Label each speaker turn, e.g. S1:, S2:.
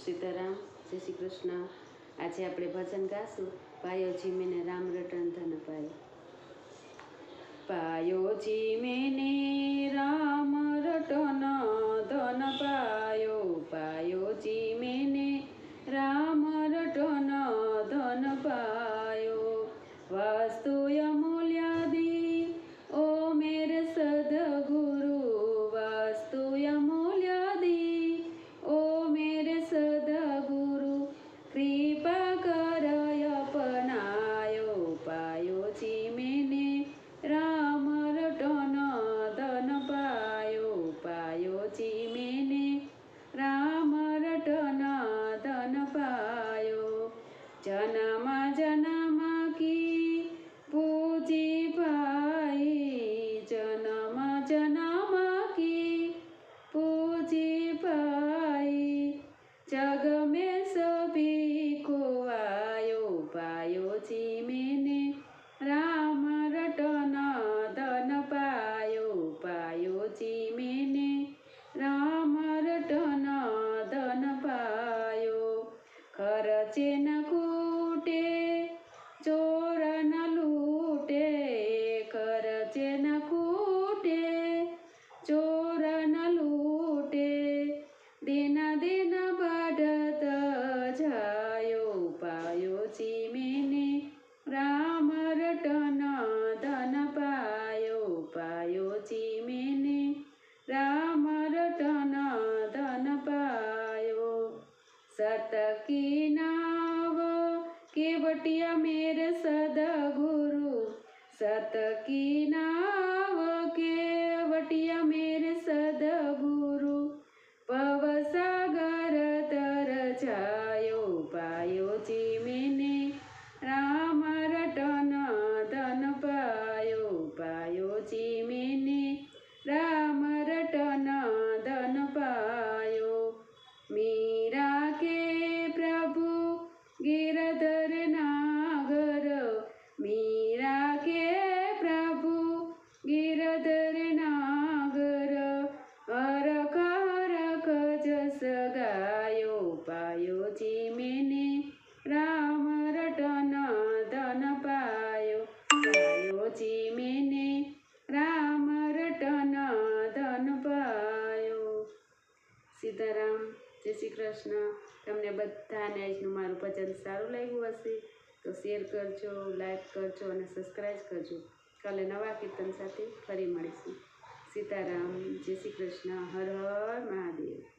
S1: સીતારામ, જય શ્રી કૃષ્ણ। આજે આપણે ભજન ગાશું, પાયો જી મેને રામ રટન ધન પાયો। પાયો જી મેને રામ રટન ધન પાયો, પાયો જી મેને રામ રટન ધન પાયો। વાસ્તુ અમૂલ્યાદી ओ मेरे सद्गुरु, वास्तु अमूल्यादी ओ मेरे सद्गुरु, कृपा करय अपनायो। पायो जी मैंने राम रटन धन पायो, पायो जी मैंने राम रटन धन पायो। जन्म जन्म की पूजी पाई, जन्म जन्म की पूजी पाई, जग में सभी को आयो। पायो जी मैंने राम रटन धन पायो, पायो जी मैंने राम रटन धन पायो। खर्चे न कूटे चोर न लूटे, खर्चे न कूटे चोर न लूटे, दिन दिन बढ़त जायो। पायो जी मैंने राम रटन धन पायो, पायो जी मैंने राम रटन धन पायो। सत की नाव केवटिया मेरे सद्गुरु, सत की नाव केवटिया मेरे सद्गुरु, पव सागर तर जायो। पायो जी मैंने राम रटन धन पायो, पायो जी मैंने राम रटन धन पायो। मीरा के प्रभु गिरधर नागर, मीरा के प्रभु गिरधर नागर, हरख हरख जस गायो। पायो जी मैंने राम रटन धन पायो, पायो जी मैंने राम रटन धन पायो। सीताराम, जय श्री कृष्ण। तमने बधाने आजनु मारुं भजन सारुं लाग्युं हशे तो शेर करजो, लाइक करजो और सब्सक्राइब करजो। काले नवा कीर्तन साथे फरी मळीशुं। सीताराम, जय श्री कृष्ण। हर हर महादेव।